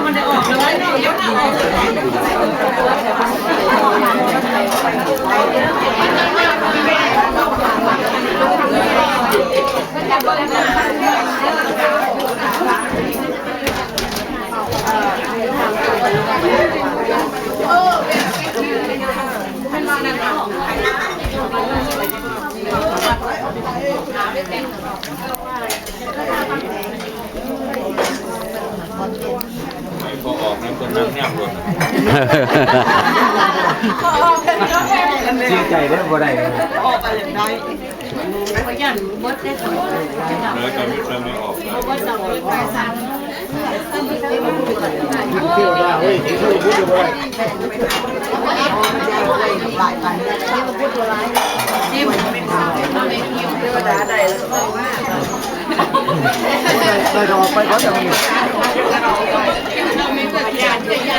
มันได้ออกเลยเนาะยังอพอออกนั้นคนนั่งแนบรถเสียใจได้บ่ได้ออกไปอย่างไรเขายันบดได้ทั้งหมดแล้วจะไม่ออกเพราะว่าจะไปสั่งเที่ยวได้เฮ้ยเที่ยวพูดด้วยหลายพันที่มาพูดตัวร้ายที่มันไม่ทำไม่เกี่ยวเรื่องด่าใดแล้วก็ว่าได้ดอกไปเขาจะมีเราไม่เกิดการ